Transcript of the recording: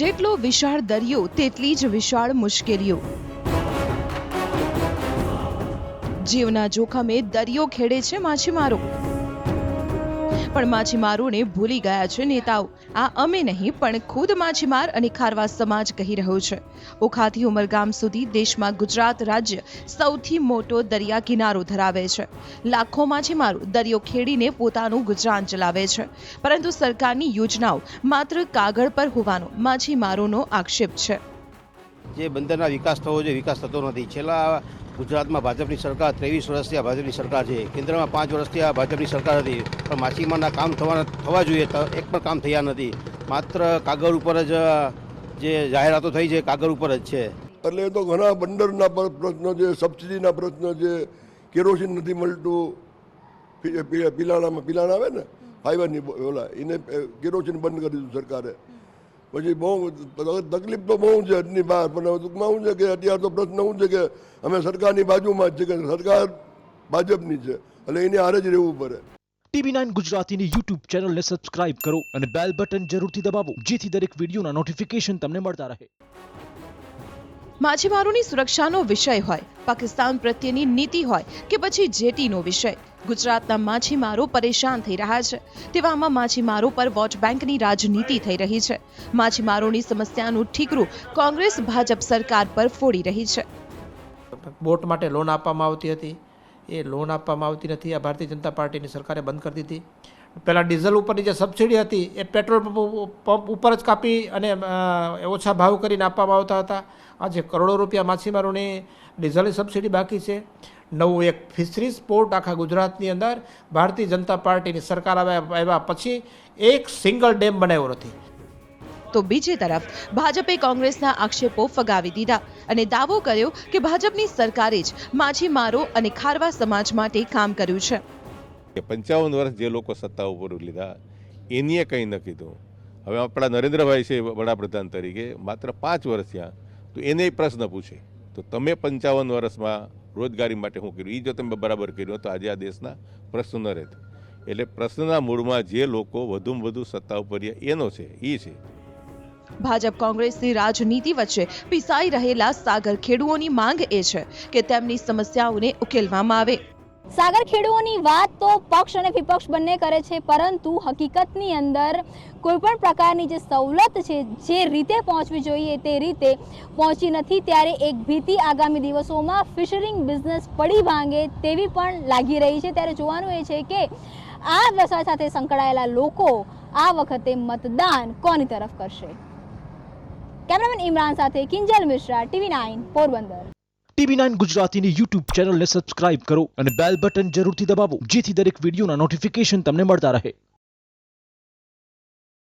જેટલો વિશાળ દરિયો તેટલી જ વિશાળ મુશ્કેલીઓ। જીવના જોખમે દરિયો ખેડે છે માછીમારો, પણ માછીમારોને ભૂલી ગયા છે નેતાઓ। આ અમે નહીં પણ ખુદ માછીમાર અને ખારવા સમાજ કહી રહ્યો છે। ઓખાથી ઉમરગામ સુધી દેશમાં ગુજરાત રાજ્ય સૌથી મોટો દરિયા કિનારો ધરાવે છે। લાખો માછીમારો દરિયો ખેડીને પોતાનું ગુજરાન ચલાવે છે, પરંતુ સરકારની યોજનાઓ માત્ર કાગળ પર હોવાનો માછીમારોનો આક્ષેપ છે। જે બંદરના વિકાસ થવો જોઈએ વિકાસ થતો નથી। છેલ્લા ગુજરાતમાં ભાજપની સરકાર 23 વર્ષથી આ ભાજપની સરકાર છે, કેન્દ્રમાં 5 વર્ષથી આ ભાજપની સરકાર હતી, પણ માછીમારના કામ થવા જોઈએ એક પણ કામ થયા નથી। માત્ર કાગળ ઉપર જ જે જાહેરાતો થઈ છે કાગળ ઉપર જ છે। એટલે તો ઘણા બંદરના પ્રશ્નો છે, સબસિડીના પ્રશ્નો છે, કેરોસીન નથી મળતું, પિલાણા આવે ને ફાઈબરની ઓલા એને કેરોસીન બંધ કરી દીધું સરકારે। પછી બહુ તકલીફ તો બહુ છે આજની બહાર, પણ ટૂંકમાં શું છે કે અત્યારે તો પ્રશ્ન શું છે કે અમે સરકારની બાજુમાં જ છે કે સરકાર ભાજપની છે, એટલે એને હારે જ રહેવું પડે। TV9 ગુજરાતીની YouTube ચેનલને સબસ્ક્રાઇબ કરો અને બેલ બટન જરૂરથી દબાવો, જેથી દરેક વિડીયોના નોટિફિકેશન તમને મળતા રહે। માછીમારોની સુરક્ષાનો વિષય હોય, પાકિસ્તાન પ્રત્યેની નીતિ હોય કે પછી જેટીનો વિષય, ગુજરાતના માછીમારો પરેશાન થઈ રહ્યા છે। તેવામાં માછીમારો પર વોટ બેંકની રાજનીતિ થઈ રહી છે। માછીમારોની સમસ્યાનું ઠીકરું કોંગ્રેસ ભાજપ સરકાર પર ફોડી રહી છે। બોટ માટે લોન આપવામાં આવતી હતી, એ લોન આપવામાં આવતી નથી। આ ભારતીય જનતા પાર્ટીની સરકારે બંધ કરી દીધી। પહેલાં ડીઝલ ઉપરની જે સબસિડી હતી એ પેટ્રોલ પંપ ઉપર જ કાપી અને ઓછા ભાવ કરીને આપવામાં આવતા હતા। આજે કરોડો રૂપિયા માછીમારોની ડીઝલની સબસિડી બાકી છે। નવું એક ફિશરીઝ પોર્ટ આખા ગુજરાતની અંદર ભારતીય જનતા પાર્ટીની સરકાર આવ્યા પછી એક સિંગલ ડેમ બનાવ્યો નથી। તો બીજી તરફ ભાજપે કોંગ્રેસના આક્ષેપો ફગાવી દીધા અને દાવો કર્યો કે ભાજપની સરકારે જ માછીમારો અને ખારવા સમાજ માટે કામ કર્યું છે। 55 વર્ષ જે લોકો સત્તા ઉપર લીધા એનીએ કંઈ ન કીધું। હવે આપણા નરેન્દ્રભાઈ છે વડાપ્રધાન તરીકે, માત્ર 5 વર્ષ થયા, તો એને પ્રશ્ન પૂછે તો તમે 55 વર્ષમાં રોજગારી માટે શું કર્યું? એ જો તમે બરાબર કર્યું તો આજે આ દેશના પ્રશ્નો ન રહેત। એટલે પ્રશ્નના મૂળમાં જે લોકો વધુમાં વધુ સત્તા ઉપર એનો છે એ છે। ભાજપ કોંગ્રેસની રાજનીતિ વચ્ચે પીસાઈ રહેલા સાગર ખેડૂઓની માંગ એ છે કે તેમની સમસ્યાઓને ઉકેલવામાં આવે। સાગર ખેડૂઓની વાત તો પક્ષ અને વિપક્ષ બંને કરે છે, પરંતુ હકીકતની અંદર કોઈપણ પ્રકારની જે સવલત છે જે રીતે પહોંચવી જોઈએ તે રીતે પહોંચી નથી। ત્યારે એક ભીતિ આગામી દિવસોમાં ફિશરિંગ બિઝનેસ પડી ભાંગે તેવી પણ લાગી રહી છે। ત્યારે જોવાનું એ છે કે આ વ્યવસાય સાથે સંકળાયેલા લોકો આ વખતે મતદાન કોની તરફ કરશે। કેમેરામેન ઇમરાન સાથે કિંજલ મિશ્રા, TV9 પોરબંદર। TV9 ગુજરાતીની YouTube ચેનલને સબસ્ક્રાઇબ કરો અને બેલ બટન જરૂરથી દબાવો, જેથી દરેક વિડીયોના નોટિફિકેશન તમને મળતા રહે।